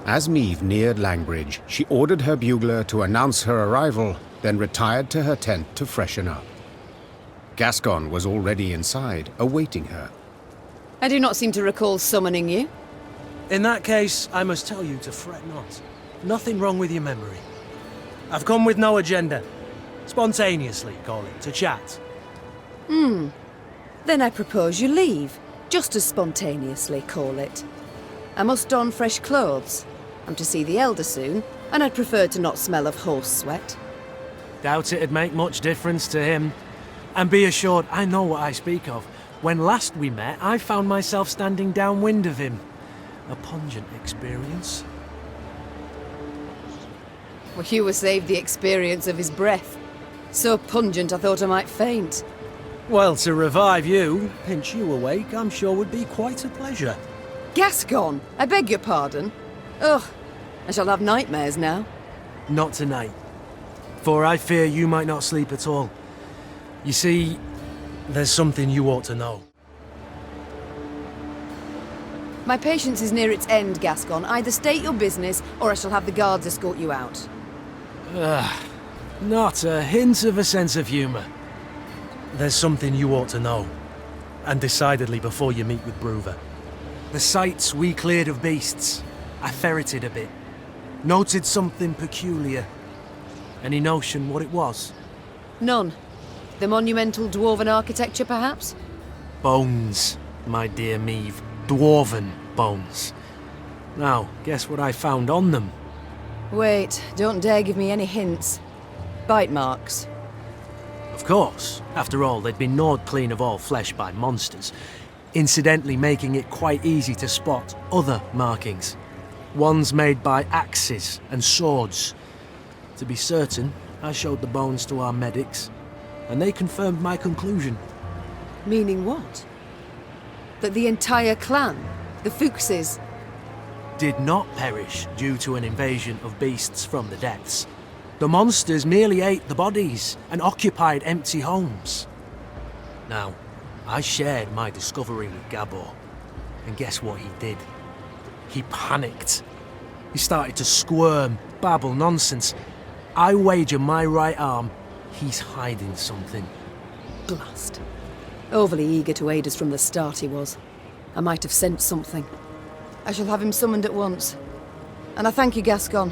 As Meve neared Langbridge, she ordered her bugler to announce her arrival, then retired to her tent to freshen up. Gascon was already inside, awaiting her. I do not seem to recall summoning you. In that case, I must tell you to fret not. Nothing wrong with your memory. I've come with no agenda. Spontaneously, call it, to chat. Then I propose you leave. Just as spontaneously, call it. I must don fresh clothes. I'm to see the Elder soon, and I'd prefer to not smell of horse sweat. Doubt it'd make much difference to him. And be assured, I know what I speak of. When last we met, I found myself standing downwind of him. A pungent experience. Well, you were saved the experience of his breath. So pungent I thought I might faint. Well, to revive you, pinch you awake, I'm sure would be quite a pleasure. Gascon! I beg your pardon. Ugh, I shall have nightmares now. Not tonight. For I fear you might not sleep at all. You see, there's something you ought to know. My patience is near its end, Gascon. Either state your business, or I shall have the guards escort you out. Not a hint of a sense of humour. There's something you ought to know. And decidedly before you meet with Brouver. The sites we cleared of beasts. I ferreted a bit. Noted something peculiar. Any notion what it was? None. The monumental dwarven architecture, perhaps? Bones, my dear Meve. Dwarven bones. Now, guess what I found on them? Wait, don't dare give me any hints. Bite marks. Of course. After all, they'd been gnawed clean of all flesh by monsters, incidentally making it quite easy to spot other markings. Ones made by axes and swords. To be certain, I showed the bones to our medics, and they confirmed my conclusion. Meaning what? That the entire clan, the Fuchses, did not perish due to an invasion of beasts from the depths. The monsters merely ate the bodies and occupied empty homes. Now, I shared my discovery with Gabor, and guess what he did? He panicked. He started to squirm, babble nonsense. I wager my right arm, he's hiding something. Blast. Overly eager to aid us from the start he was. I might have sent something. I shall have him summoned at once. And I thank you, Gascon.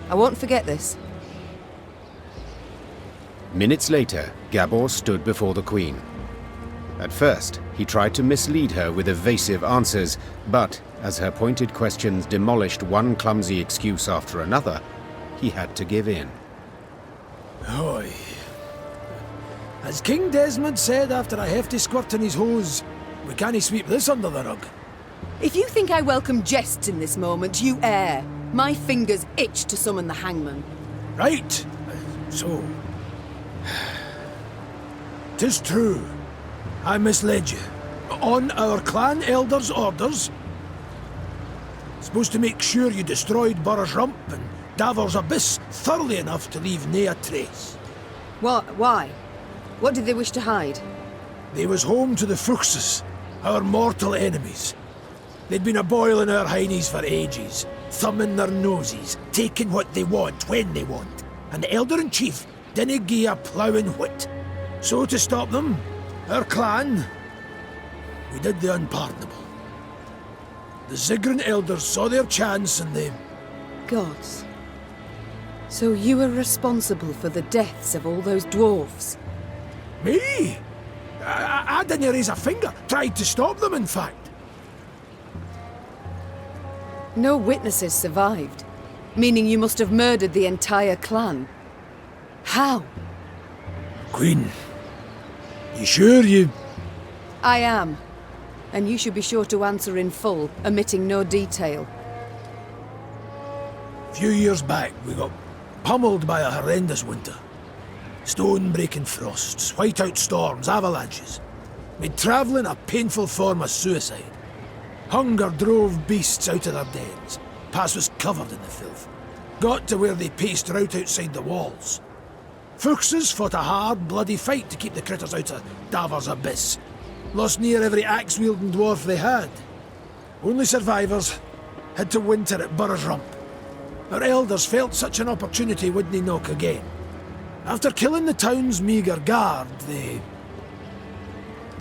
I won't forget this. Minutes later, Gabor stood before the Queen. At first, he tried to mislead her with evasive answers, but as her pointed questions demolished one clumsy excuse after another, he had to give in. Hoy. As King Desmond said after a hefty squirt in his hose, we can't sweep this under the rug. If you think I welcome jests in this moment, you err. My fingers itch to summon the hangman. Right. So... 'Tis true. I misled you. On our clan elder's orders. Supposed to make sure you destroyed Burr's Rump and Davor's Abyss thoroughly enough to leave nae a trace. What? Why? What did they wish to hide? They was home to the Fuchses, our mortal enemies. They'd been a-boiling our heinies for ages, thumbing their noses, taking what they want when they want, and the Elder-in-Chief didn't gie a ploughing whit. So to stop them, our clan, we did the unpardonable. The Zigrin elders saw their chance and they... Gods. So you were responsible for the deaths of all those dwarves? Me? I didn't raise a finger, tried to stop them in fact. No witnesses survived, meaning you must have murdered the entire clan. How? Queen, you sure you... I am. And you should be sure to answer in full, omitting no detail. A few years back, we got pummeled by a horrendous winter. Stone-breaking frosts, whiteout storms, avalanches. Made travelling a painful form of suicide. Hunger drove beasts out of their dens. Pass was covered in the filth. Got to where they paced rout outside the walls. Fuchses fought a hard, bloody fight to keep the critters out of Davor's Abyss. Lost near every axe-wielding dwarf they had. Only survivors, had to winter at Burr's Rump. Our elders felt such an opportunity wouldn't knock again. After killing the town's meagre guard, they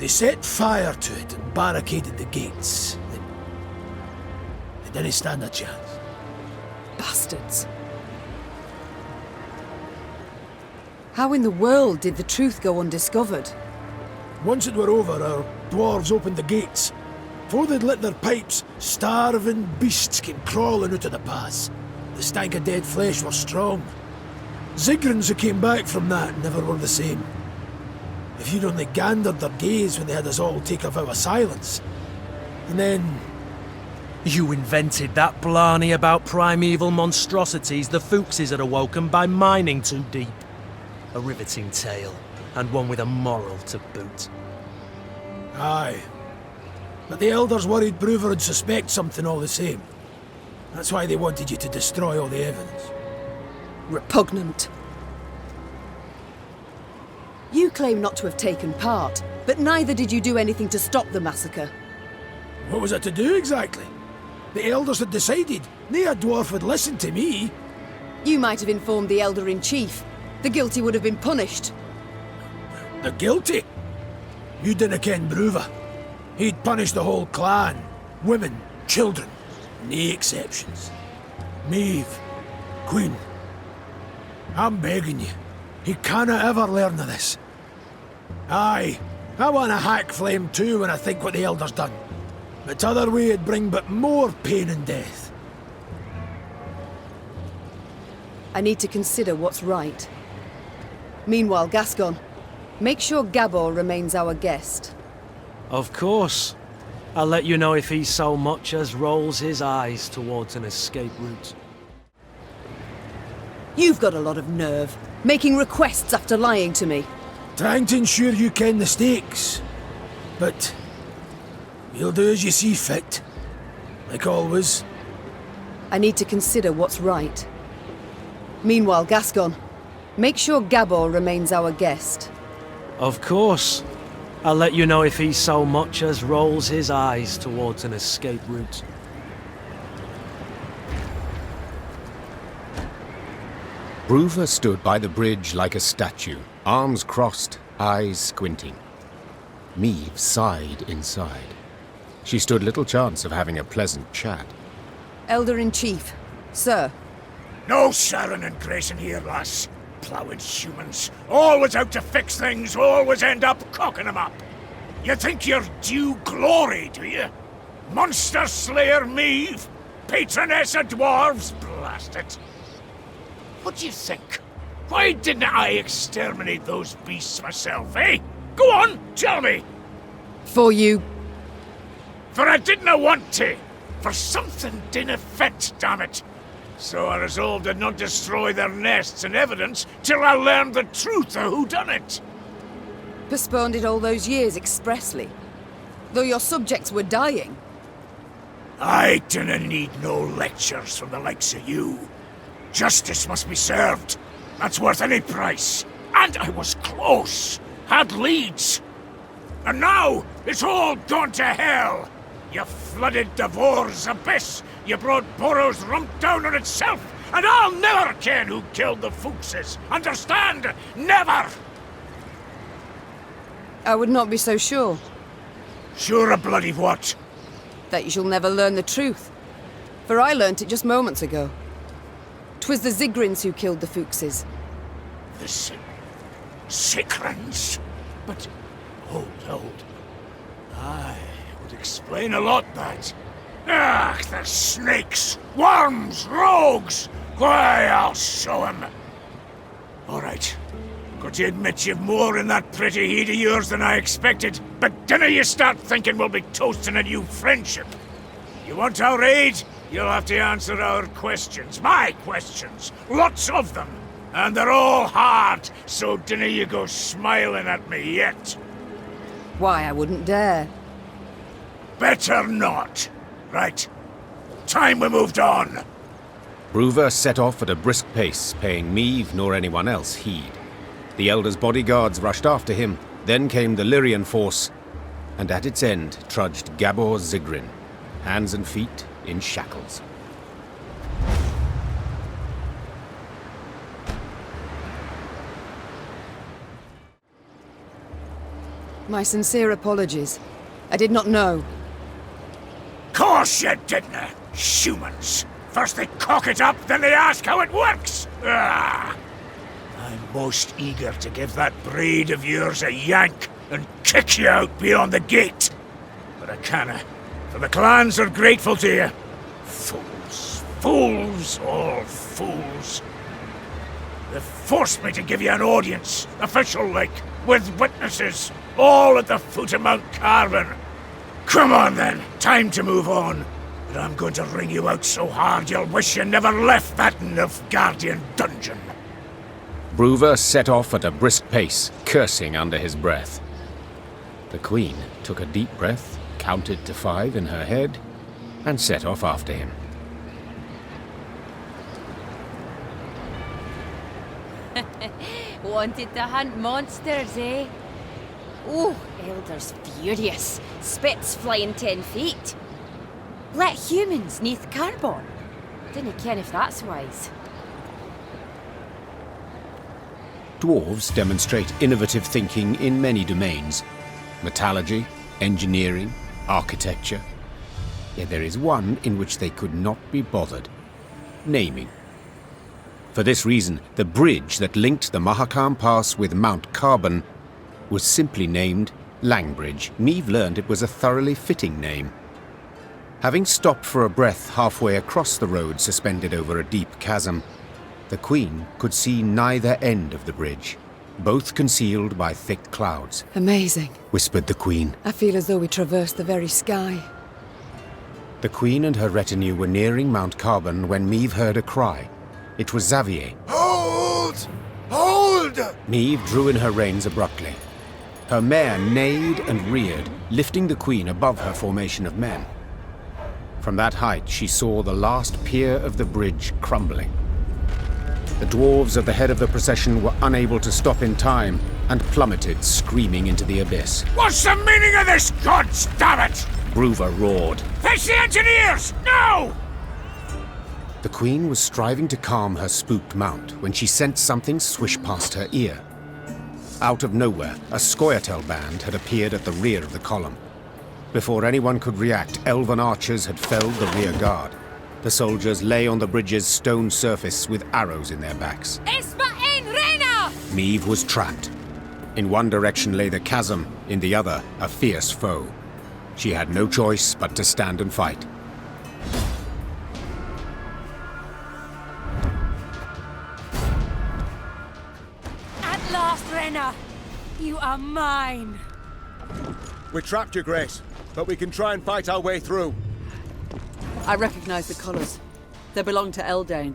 set fire to it and barricaded the gates. They didn't stand a chance. Bastards. How in the world did the truth go undiscovered? Once it were over, our dwarves opened the gates. Before they'd lit their pipes, starving beasts came crawling out of the pass. The stank of dead flesh was strong. Zigrins who came back from that never were the same. If you'd only gandered their gaze when they had us all take a vow of silence. And then... You invented that blarney about primeval monstrosities the Fuchses had awoken by mining too deep. A riveting tale, and one with a moral to boot. Aye. But the elders worried Brouver would suspect something all the same. That's why they wanted you to destroy all the evidence. Repugnant. You claim not to have taken part, but neither did you do anything to stop the massacre. What was it to do exactly? The elders had decided. No dwarf would listen to me. You might have informed the Elder-in-Chief. The guilty would have been punished. The guilty? You didn't ken Brouver. He'd punish the whole clan. Women, children, no exceptions. Maeve, Queen. I'm begging you. He canna ever learn of this. Aye, I want to hack flame too when I think what the elders done. But t'other way it'd bring but more pain and death. I need to consider what's right. Meanwhile, Gascon, make sure Gabor remains our guest. Of course. I'll let you know if he so much as rolls his eyes towards an escape route. You've got a lot of nerve, making requests after lying to me. Trying to ensure you ken the stakes. But you'll do as you see fit. Like always. I need to consider what's right. Meanwhile, Gascon, make sure Gabor remains our guest. Of course. I'll let you know if he so much as rolls his eyes towards an escape route. Brouver stood by the bridge like a statue, arms crossed, eyes squinting. Maeve sighed inside. She stood little chance of having a pleasant chat. Elder-in-Chief, sir. No sharing and gracing here, lass. Ploughing humans. Always out to fix things, always end up cocking them up. You think you're due glory, do you? Monster Slayer Maeve? Patroness of dwarves? Blast it. What do you think? Why didn't I exterminate those beasts myself, eh? Go on, tell me! For you... For I didn't want to. For something didn't fit, damn it. So I resolved to not destroy their nests and evidence till I learned the truth of who done it. Postponed it all those years expressly. Though your subjects were dying. I didn't need no lectures from the likes of you. Justice must be served. That's worth any price. And I was close. Had leads. And now it's all gone to hell. You flooded Devor's abyss. You brought Brouver Rump down on itself. And I'll never ken who killed the Fuchses. Understand? Never! I would not be so sure. Sure of bloody what? That you shall never learn the truth. For I learnt it just moments ago. 'Twas the Zigrins who killed the Fuchses. The Zigrins? But... Hold. Aye, would explain a lot, that. Ah, the snakes! Worms! Rogues! Why, I'll show 'em! Alright. Got to admit you've more in that pretty head of yours than I expected, but dinna you start thinking we'll be toasting a new friendship. You want our aid? You'll have to answer our questions. My questions. Lots of them. And they're all hard, so dinna you go smiling at me yet. Why, I wouldn't dare. Better not. Right. Time we moved on. Brouver set off at a brisk pace, paying Maeve nor anyone else heed. The Elder's bodyguards rushed after him, then came the Lyrian force, and at its end trudged Gabor Zigrin, hands and feet in shackles. My sincere apologies. I did not know. Course you didn't, humans. First they cock it up, then they ask how it works. Ah. I'm most eager to give that braid of yours a yank and kick you out beyond the gate. But I canna, for the clans are grateful to you. Fools. Fools, all fools. They've forced me to give you an audience, official like, with witnesses, all at the foot of Mount Carbon. Come on then, time to move on. But I'm going to wring you out so hard you'll wish you never left that Nilfgaardian dungeon. Brouver set off at a brisk pace, cursing under his breath. The Queen took a deep breath, counted to 5 in her head, and set off after him. Wanted to hunt monsters, eh? Oh, Elder's furious. Spits flying 10 feet. Let humans neath carbon. Dinna ken if that's wise. Dwarves demonstrate innovative thinking in many domains. Metallurgy, engineering, architecture. Yet there is one in which they could not be bothered. Naming. For this reason, the bridge that linked the Mahakam Pass with Mount Carbon was simply named Langbridge. Meave learned it was a thoroughly fitting name. Having stopped for a breath halfway across the road suspended over a deep chasm, the Queen could see neither end of the bridge, both concealed by thick clouds. Amazing. Whispered the Queen. I feel as though we traversed the very sky. The Queen and her retinue were nearing Mount Carbon when Meave heard a cry. It was Xavier. Hold! Hold! Meave drew in her reins abruptly. Her mare neighed and reared, lifting the Queen above her formation of men. From that height, she saw the last pier of the bridge crumbling. The dwarves at the head of the procession were unable to stop in time and plummeted, screaming into the abyss. What's the meaning of this, gods damn it? Brouver roared. Fetch the engineers! Now! The Queen was striving to calm her spooked mount when she sensed something swish past her ear. Out of nowhere, a Scoia'tael band had appeared at the rear of the column. Before anyone could react, elven archers had felled the rear guard. The soldiers lay on the bridge's stone surface with arrows in their backs. Raynard! Meave was trapped. In one direction lay the chasm, in the other, a fierce foe. She had no choice but to stand and fight. At last, Raynard! You are mine! We're trapped, Your Grace, but we can try and fight our way through. I recognize the colours. They belong to Eldain.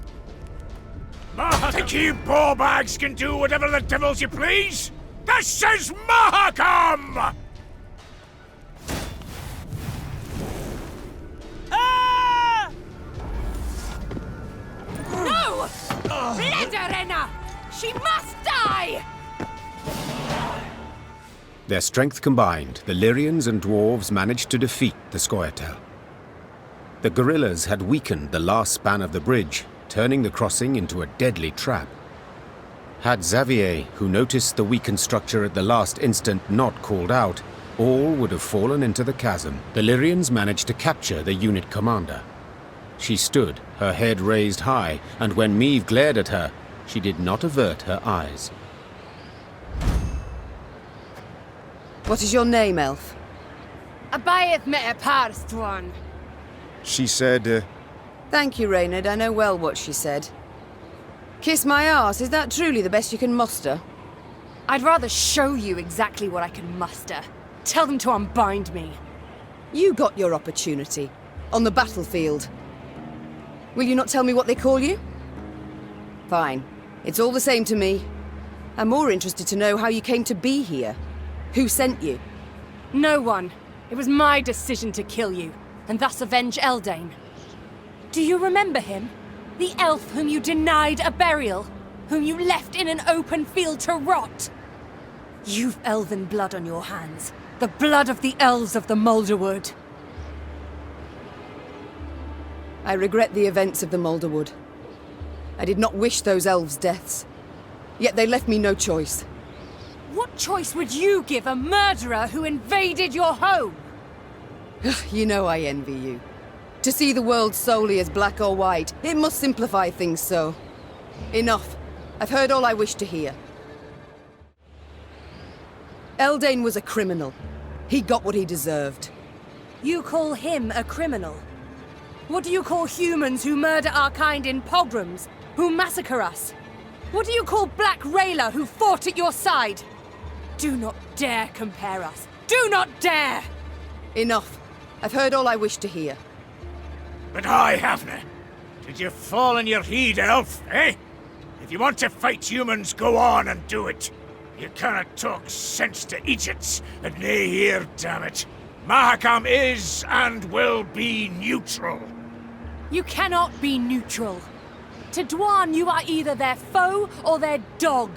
Think you ballbags can do whatever the devils you please? This is Mahakam! No! Let her, Raynard! She must die! Their strength combined, the Lyrians and dwarves managed to defeat the Scoia'tael. The guerrillas had weakened the last span of the bridge, turning the crossing into a deadly trap. Had Xavier, who noticed the weakened structure at the last instant, not called out, all would have fallen into the chasm. The Lyrians managed to capture the unit commander. She stood, her head raised high, and when Meave glared at her, she did not avert her eyes. What is your name, elf? Abayeth me a parst one. She said, Thank you, Raynard. I know well what she said. Kiss my arse, is that truly the best you can muster? I'd rather show you exactly what I can muster. Tell them to unbind me. You got your opportunity. On the battlefield. Will you not tell me what they call you? Fine. It's all the same to me. I'm more interested to know how you came to be here. Who sent you? No one. It was my decision to kill you, and thus avenge Eldain. Do you remember him? The elf whom you denied a burial? Whom you left in an open field to rot? You've elven blood on your hands. The blood of the elves of the Moulderwood. I regret the events of the Moulderwood. I did not wish those elves' deaths. Yet they left me no choice. What choice would you give a murderer who invaded your home? You know I envy you. To see the world solely as black or white, it must simplify things so. Enough. I've heard all I wish to hear. Eldain was a criminal. He got what he deserved. You call him a criminal? What do you call humans who murder our kind in pogroms, who massacre us? What do you call Black Rayla who fought at your side? Do not dare compare us. Do not dare! Enough. I've heard all I wish to hear. But I havena. Did you fall in your heed, elf, eh? If you want to fight humans, go on and do it. You cannot talk sense to idiots and nae here, damn it. Mahakam is and will be neutral. You cannot be neutral. To Dwarven, you are either their foe or their dog.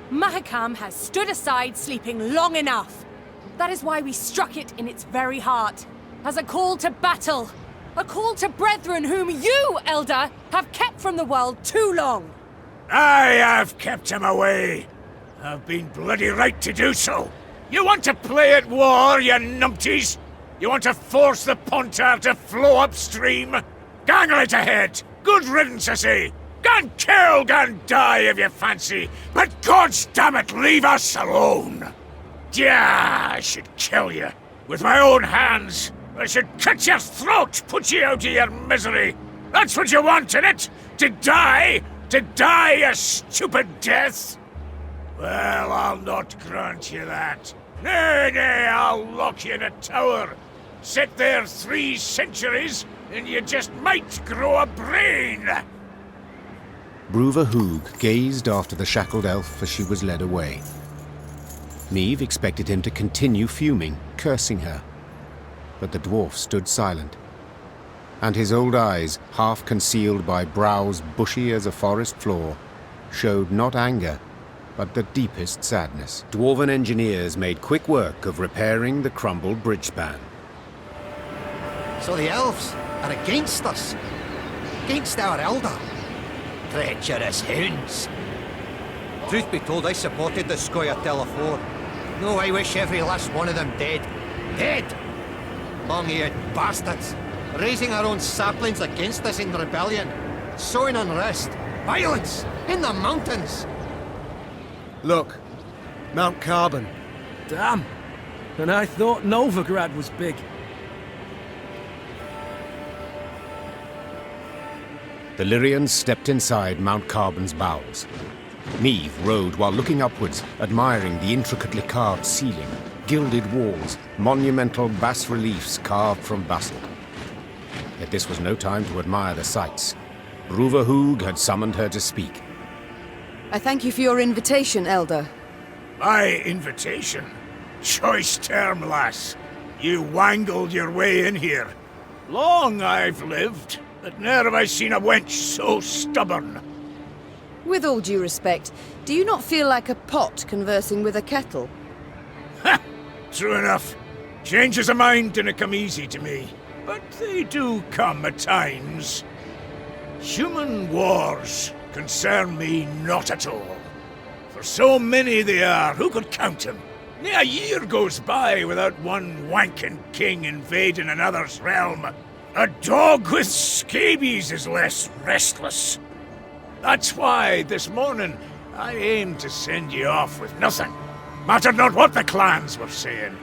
Mahakam has stood aside sleeping long enough. That is why we struck it in its very heart, as a call to battle. A call to brethren whom you, Elder, have kept from the world too long. I have kept him away. I've been bloody right to do so. You want to play at war, you numpties? You want to force the Pontar to flow upstream? Gang right ahead. Good riddance, I say. Gan kill, gan die if you fancy. But God's damn it, leave us alone. Yeah, I should kill you. With my own hands. I should cut your throat, put you out of your misery. That's what you want, innit? To die? To die a stupid death? Well, I'll not grant you that. Nay, nay, I'll lock you in a tower. Sit there 3 centuries, and you just might grow a brain. Brouver Hoog gazed after the shackled elf as she was led away. Niamh expected him to continue fuming, cursing her. But the dwarf stood silent, and his old eyes, half concealed by brows bushy as a forest floor, showed not anger, but the deepest sadness. Dwarven engineers made quick work of repairing the crumbled bridge span. So the elves are against us. Against our elder. Treacherous hounds. Truth be told, I supported the Scoia'tael afore. No, I wish every last one of them dead. Dead! Long-eared bastards. Raising our own saplings against us in rebellion. Sowing unrest. Violence! In the mountains! Look. Mount Carbon. Damn. And I thought Novigrad was big. The Lyrians stepped inside Mount Carbon's bowels. Niamh rode while looking upwards, admiring the intricately carved ceiling, gilded walls, monumental bas-reliefs carved from basalt. Yet this was no time to admire the sights. Brouver Hoog had summoned her to speak. I thank you for your invitation, Elder. My invitation? Choice term, lass. You wangled your way in here. Long I've lived, but ne'er have I seen a wench so stubborn. With all due respect, do you not feel like a pot conversing with a kettle? Ha! True enough. Changes of mind dinna come easy to me, but they do come at times. Human wars concern me not at all. For so many they are, who could count them? Nae a year goes by without one wanking king invading another's realm. A dog with scabies is less restless. That's why, this morning, I aimed to send you off with nothing. Mattered not what the clans were saying.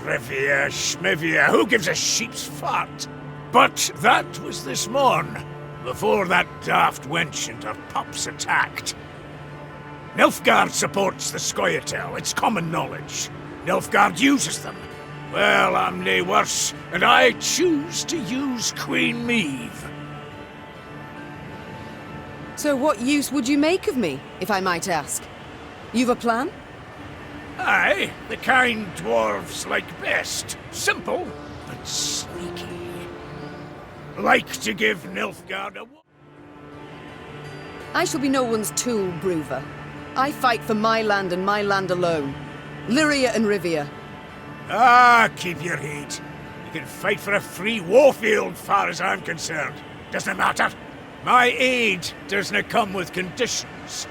Rivia, Schmivia, who gives a sheep's fart? But that was this morn, before that daft wench and her pups attacked. Nilfgaard supports the Scoia'tael, it's common knowledge. Nilfgaard uses them. Well, I'm nae worse, and I choose to use Queen Maeve. So what use would you make of me, if I might ask? You've a plan? Aye, the kind dwarves like best. Simple, but sneaky. Like to give Nilfgaard a... I shall be no one's tool, Brouver. I fight for my land and my land alone. Lyria and Rivia. Ah, keep your head. You can fight for a free warfield, far as I'm concerned. Doesn't matter. My aid doesn't come with conditions.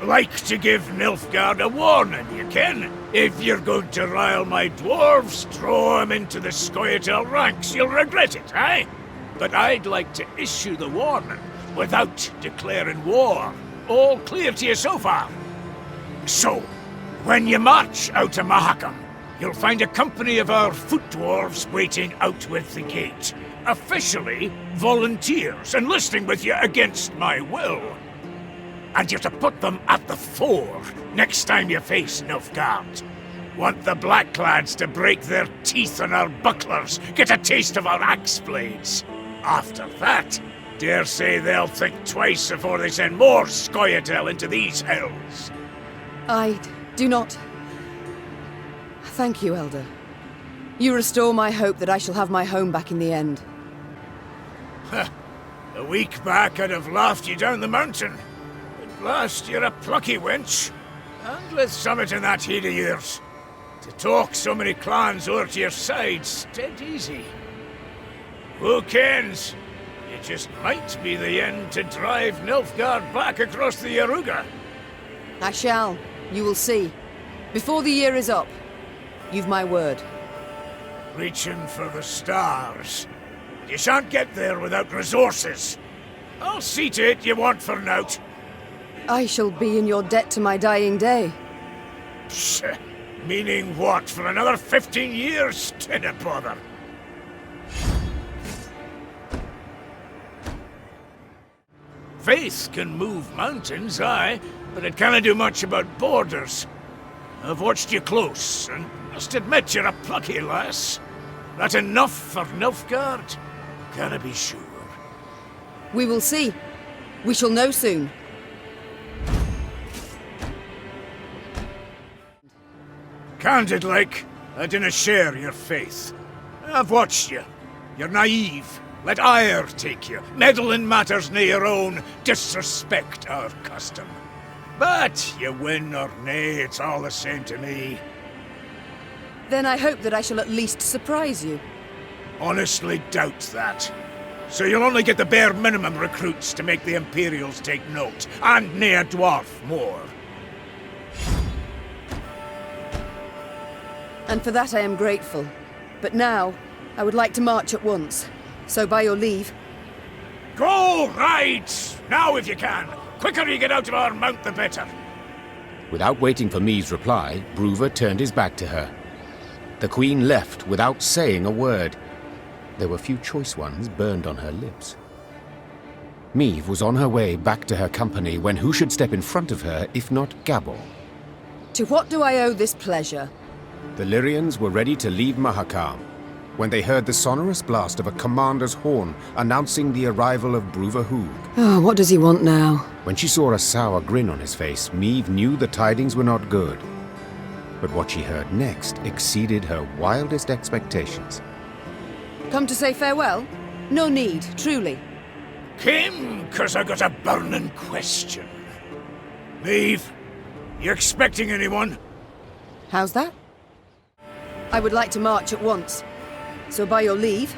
like to give Nilfgaard a warning, you ken. If you're going to rile my dwarves, throw 'em into the scoia'tel ranks, you'll regret it, eh? But I'd like to issue the warning without declaring war. All clear to you so far? So, when you march out to Mahakam, you'll find a company of our foot dwarves waiting out with the gate. Officially, volunteers enlisting with you against my will. And you're to put them at the fore next time you face Nilfgaard. Want the Blacklads to break their teeth on our bucklers, get a taste of our axe blades. After that, dare say they'll think twice before they send more scoia'tel into these hells. I do not... Thank you, Elder. You restore my hope that I shall have my home back in the end. A week back I'd have laughed you down the mountain. At last you're a plucky wench. And with summit in that head of yours. To talk so many clans over to your side's dead easy. Who kens? It just might be the end to drive Nilfgaard back across the Yaruga. I shall. You will see. Before the year is up. You've my word. Reaching for the stars. You shan't get there without resources. I'll see to it you want for nought. I shall be in your debt to my dying day. Psh, meaning what? For another 15 years? Dinna bother. Faith can move mountains, aye, but it can't do much about borders. I've watched you close, and must admit you're a plucky lass. That enough for Nilfgaard? Canna be sure. We will see. We shall know soon. Candid like, I dinna share your faith. I've watched you. You're naive. Let ire take you. Meddle in matters nae your own. Disrespect our custom. But you win or nay, it's all the same to me. Then I hope that I shall at least surprise you. Honestly doubt that. So you'll only get the bare minimum recruits to make the Imperials take note, and nae a dwarf more. And for that I am grateful. But now, I would like to march at once. So by your leave... Go right! Now if you can. Quicker you get out of our mount, the better. Without waiting for Meave's reply, Brouver turned his back to her. The Queen left without saying a word. There were few choice ones burned on her lips. Meave was on her way back to her company when who should step in front of her if not Gabor? To what do I owe this pleasure? The Lyrians were ready to leave Mahakam when they heard the sonorous blast of a commander's horn announcing the arrival of Brouver Hoog. Oh, what does he want now? When she saw a sour grin on his face, Meave knew the tidings were not good. But what she heard next exceeded her wildest expectations. Come to say farewell? No need, truly. Came 'cause I got a burning question. Meave, you expecting anyone? How's that? I would like to march at once. So by your leave...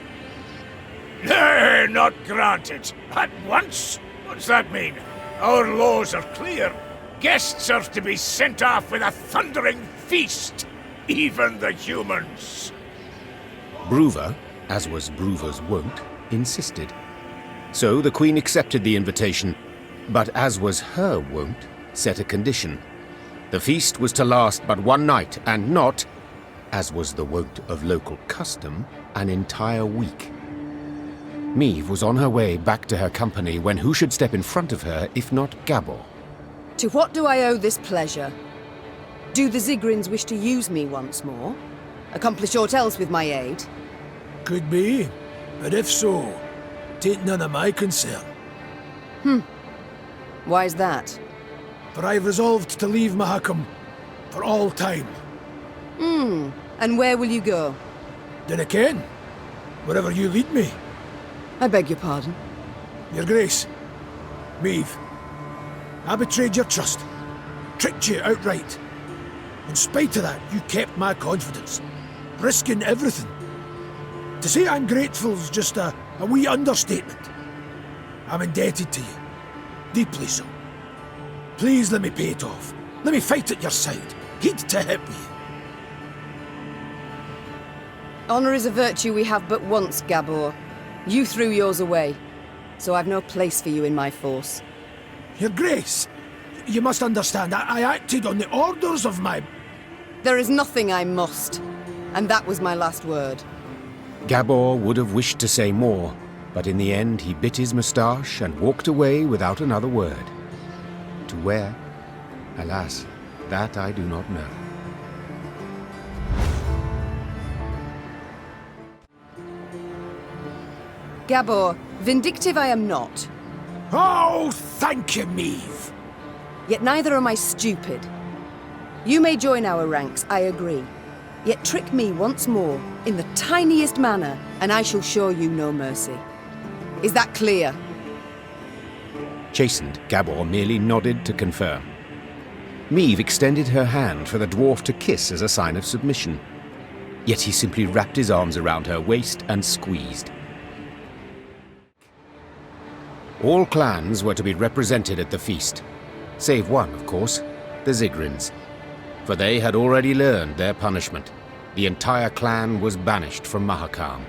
Nay, not granted. At once? What's that mean? Our laws are clear. Guests are to be sent off with a thundering feast. Even the humans. Brouver, as was Brouver's wont, insisted. So the Queen accepted the invitation, but as was her wont, set a condition. The feast was to last but one night, and not, as was the wont of local custom, an entire week. Meave was on her way back to her company when who should step in front of her if not Gabor? To what do I owe this pleasure? Do the Zigrins wish to use me once more? Accomplish aught else with my aid? Could be, but if so, tain't none of my concern. Why's that? For I've resolved to leave Mahakam for all time. And where will you go? Dinna ken. Wherever you lead me. I beg your pardon. Your Grace. Meave. I betrayed your trust. Tricked you outright. In spite of that, you kept my confidence. Risking everything. To say I'm grateful's just a wee understatement. I'm indebted to you. Deeply so. Please let me pay it off. Let me fight at your side. Heed to hip with you. Honour is a virtue we have but once, Gabor. You threw yours away, so I've no place for you in my force. Your Grace, you must understand, I acted on the orders of my... There is nothing I must, and that was my last word. Gabor would have wished to say more, but in the end he bit his moustache and walked away without another word. To where? Alas, that I do not know. Gabor, vindictive I am not. Oh, thank you, Maeve. Yet neither am I stupid. You may join our ranks, I agree. Yet trick me once more, in the tiniest manner, and I shall show you no mercy. Is that clear? Chastened, Gabor merely nodded to confirm. Maeve extended her hand for the dwarf to kiss as a sign of submission. Yet he simply wrapped his arms around her waist and squeezed. All clans were to be represented at the feast, save one, of course, the Zigrins. For they had already learned their punishment. The entire clan was banished from Mahakam.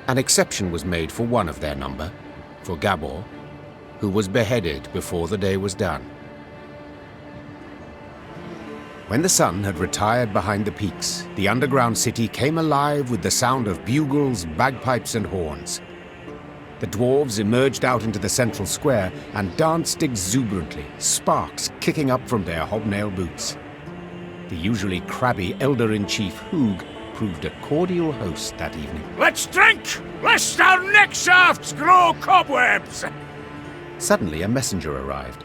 An exception was made for one of their number, for Gabor, who was beheaded before the day was done. When the sun had retired behind the peaks, the underground city came alive with the sound of bugles, bagpipes, and horns. The dwarves emerged out into the central square and danced exuberantly, sparks kicking up from their hobnail boots. The usually crabby Elder-in-Chief Hoog proved a cordial host that evening. Let's drink, lest our neck shafts grow cobwebs! Suddenly a messenger arrived.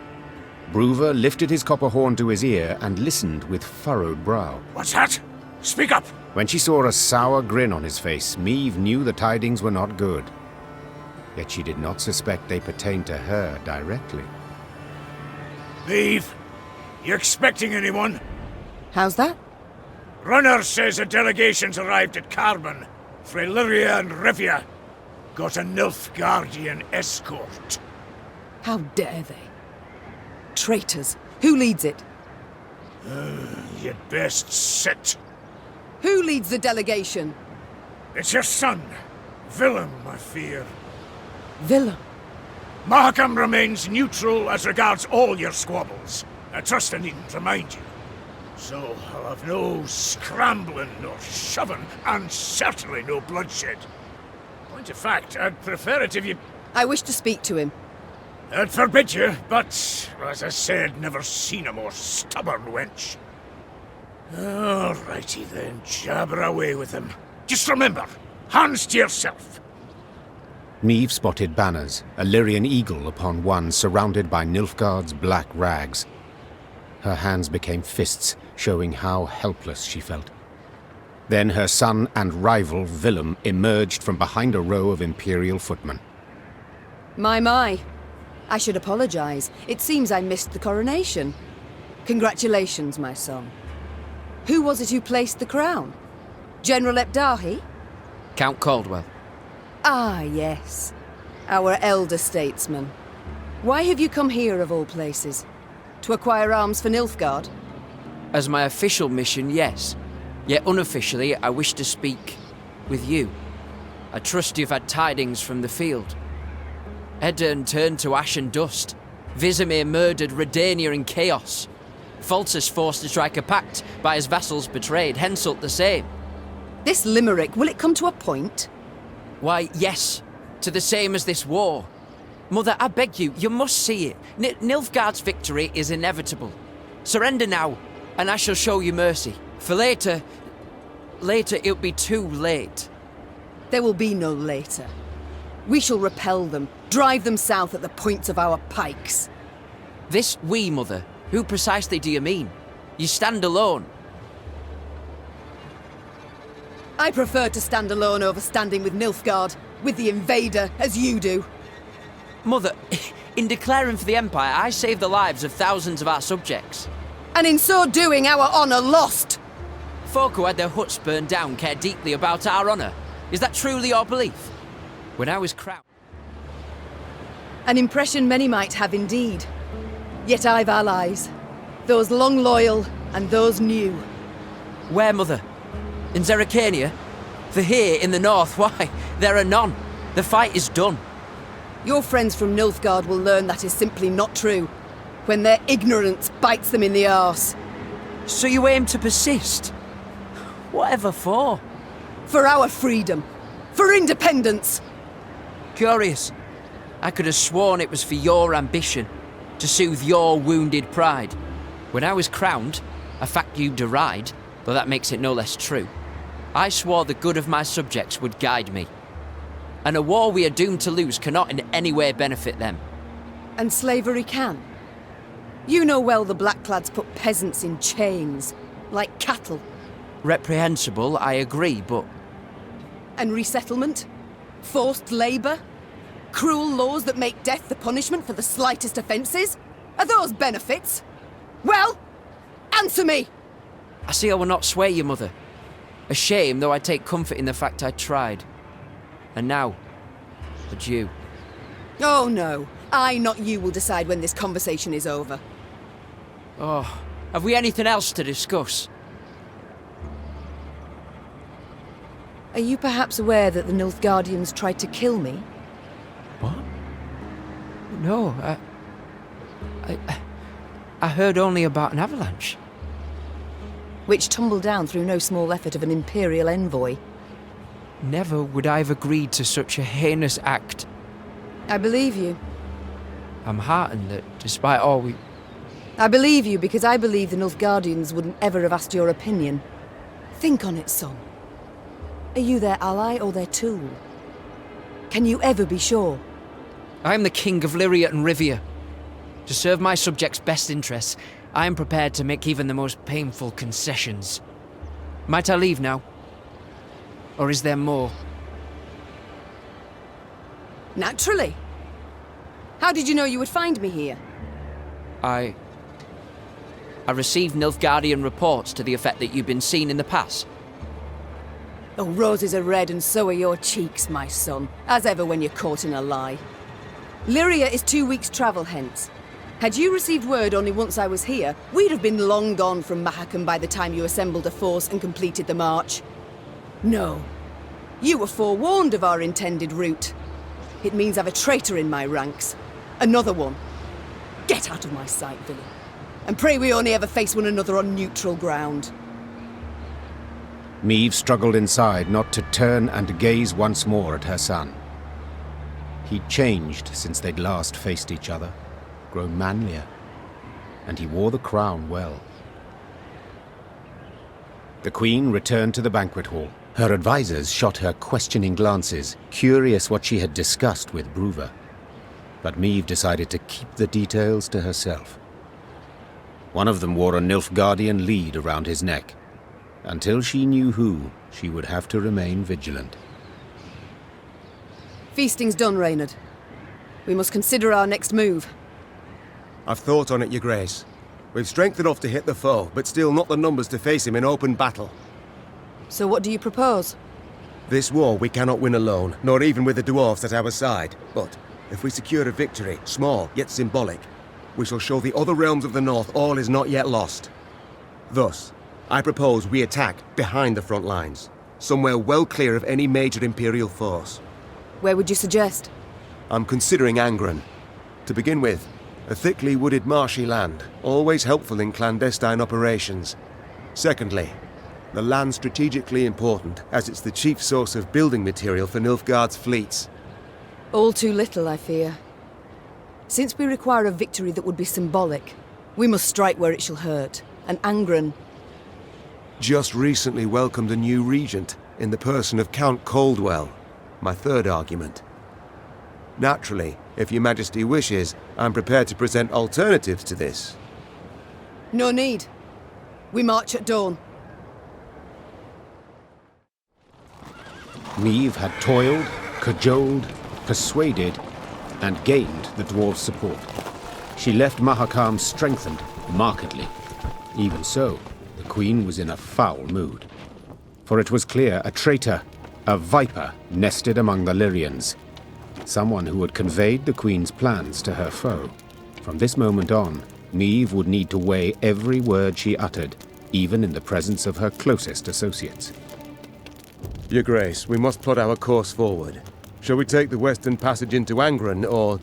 Brouver lifted his copper horn to his ear and listened with furrowed brow. What's that? Speak up! When she saw a sour grin on his face, Maeve knew the tidings were not good. Yet she did not suspect they pertained to her directly. Maeve, you expecting anyone? How's that? Runner says a delegation's arrived at Carbon. Freyliria and Rivia got a Nilfgaardian escort. How dare they? Traitors. Who leads it? You'd best sit. Who leads the delegation? It's your son, Villem, I fear. Villem. Mahakam remains neutral as regards all your squabbles. I trust I needn't remind you. So I'll have no scrambling nor shoving, and certainly no bloodshed. Point of fact, I'd prefer it if you... I wish to speak to him. I'd forbid you, but, as I said, never seen a more stubborn wench. Alrighty then, jabber away with him. Just remember, hands to yourself. Maeve spotted banners, a Lyrian eagle upon one surrounded by Nilfgaard's black rags. Her hands became fists, showing how helpless she felt. Then her son and rival, Villem, emerged from behind a row of Imperial footmen. My. I should apologize. It seems I missed the coronation. Congratulations, my son. Who was it who placed the crown? General Epdahi? Count Caldwell. Ah, yes. Our elder statesman. Why have you come here, of all places? To acquire arms for Nilfgaard? As my official mission, yes. Yet unofficially, I wish to speak with you. I trust you've had tidings from the field. Eldain turned to ash and dust. Vizimir murdered Redania in chaos. Faltus forced to strike a pact by his vassals betrayed, Henselt the same. This limerick, will it come to a point? Why, yes. To the same as this war. Mother, I beg you, you must see it. Nilfgaard's victory is inevitable. Surrender now, and I shall show you mercy. For later it'll be too late. There will be no later. We shall repel them, drive them south at the points of our pikes. This we, Mother? Who precisely do you mean? You stand alone. I prefer to stand alone over standing with Nilfgaard, with the invader, as you do. Mother, in declaring for the Empire, I saved the lives of thousands of our subjects. And in so doing, our honour lost. Folk who had their huts burned down care deeply about our honour. Is that truly your belief? When I was crowned... An impression many might have indeed. Yet I've allies. Those long loyal, and those new. Where, Mother? In Zerrikania? For here, in the north, why, there are none. The fight is done. Your friends from Nilfgaard will learn that is simply not true, when their ignorance bites them in the arse. So you aim to persist? Whatever for? For our freedom. For independence. Curious. I could have sworn it was for your ambition, to soothe your wounded pride. When I was crowned, a fact you deride, but that makes it no less true, I swore the good of my subjects would guide me. And a war we are doomed to lose cannot in any way benefit them. And slavery can. You know well the Blackclads put peasants in chains, like cattle. Reprehensible, I agree, but... And resettlement? Forced labour? Cruel laws that make death the punishment for the slightest offences? Are those benefits? Well, answer me! I see I will not sway you, Mother. A shame, though I take comfort in the fact I tried. And now, but you. Oh no, I, not you, will decide when this conversation is over. Oh, have we anything else to discuss? Are you perhaps aware that the Nilfgaardians tried to kill me? What? No, I heard only about an avalanche. Which tumbled down through no small effort of an Imperial envoy. Never would I have agreed to such a heinous act. I believe you. I'm heartened that, despite all we... I believe you because I believe the Nilfgaardians wouldn't ever have asked your opinion. Think on it, son. Are you their ally or their tool? Can you ever be sure? I am the King of Lyria and Rivia. To serve my subjects' best interests, I am prepared to make even the most painful concessions. Might I leave now? Or is there more? Naturally. How did you know you would find me here? I received Nilfgaardian reports to the effect that you've been seen in the pass. Oh, roses are red and so are your cheeks, my son. As ever when you're caught in a lie. Lyria is 2 weeks' travel hence. Had you received word only once I was here, we'd have been long gone from Mahakam by the time you assembled a force and completed the march. No. You were forewarned of our intended route. It means I've a traitor in my ranks. Another one. Get out of my sight, Villem. And pray we only ever face one another on neutral ground. Maeve struggled inside not to turn and gaze once more at her son. He'd changed since they'd last faced each other, grown manlier, and he wore the crown well. The Queen returned to the banquet hall. Her advisors shot her questioning glances, curious what she had discussed with Brouver. But Maeve decided to keep the details to herself. One of them wore a Nilfgaardian lead around his neck. Until she knew who, she would have to remain vigilant. Feasting's done, Raynard. We must consider our next move. I've thought on it, Your Grace. We've strength enough to hit the foe, but still not the numbers to face him in open battle. So what do you propose? This war we cannot win alone, nor even with the dwarves at our side. But if we secure a victory, small yet symbolic, we shall show the other realms of the north all is not yet lost. Thus, I propose we attack behind the front lines, somewhere well clear of any major Imperial force. Where would you suggest? I'm considering Angren. To begin with, a thickly wooded marshy land, always helpful in clandestine operations. Secondly, the land's strategically important, as it's the chief source of building material for Nilfgaard's fleets. All too little, I fear. Since we require a victory that would be symbolic, we must strike where it shall hurt, and Angren... Just recently welcomed a new regent, in the person of Count Caldwell, my third argument. Naturally, if Your Majesty wishes, I'm prepared to present alternatives to this. No need. We march at dawn. Maeve had toiled, cajoled, persuaded, and gained the dwarves' support. She left Mahakam strengthened, markedly. Even so, the Queen was in a foul mood. For it was clear a traitor, a viper, nested among the Lyrians. Someone who had conveyed the Queen's plans to her foe. From this moment on, Maeve would need to weigh every word she uttered, even in the presence of her closest associates. Your Grace, we must plot our course forward. Shall we take the western passage into Angren, or...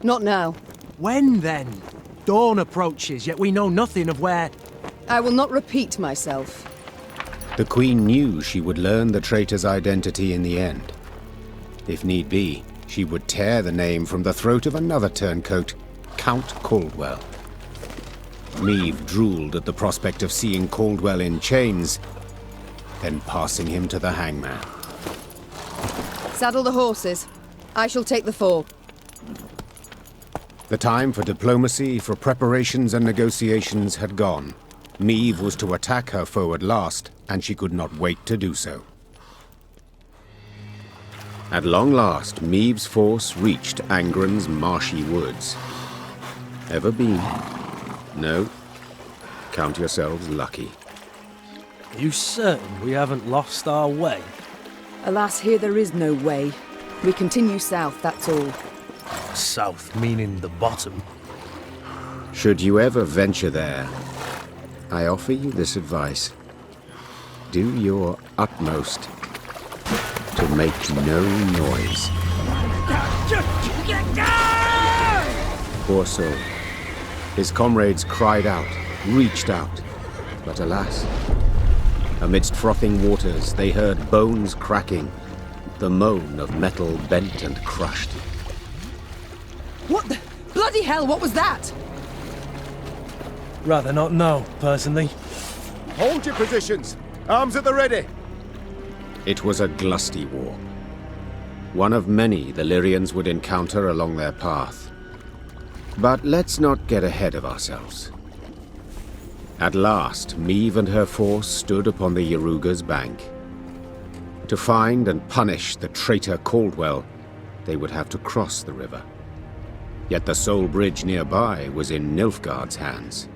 Not now. When then? Dawn approaches, yet we know nothing of where... I will not repeat myself. The Queen knew she would learn the traitor's identity in the end. If need be, she would tear the name from the throat of another turncoat, Count Caldwell. Maeve drooled at the prospect of seeing Caldwell in chains, then passing him to the hangman. Saddle the horses. I shall take the fore. The time for diplomacy, for preparations and negotiations had gone. Maeve was to attack her foe at last, and she could not wait to do so. At long last, Maeve's force reached Angren's marshy woods. Ever been? No. Count yourselves lucky. Are you certain we haven't lost our way? Alas, here there is no way. We continue south, that's all. South meaning the bottom. Should you ever venture there, I offer you this advice. Do your utmost to make no noise. Poor soul. His comrades cried out, reached out, but alas, amidst frothing waters they heard bones cracking, the moan of metal bent and crushed. What the... bloody hell, what was that? Rather not know, personally. Hold your positions! Arms at the ready! It was a glusty war. One of many the Lyrians would encounter along their path. But let's not get ahead of ourselves. At last, Maeve and her force stood upon the Yaruga's bank. To find and punish the traitor Caldwell, they would have to cross the river. Yet the sole bridge nearby was in Nilfgaard's hands.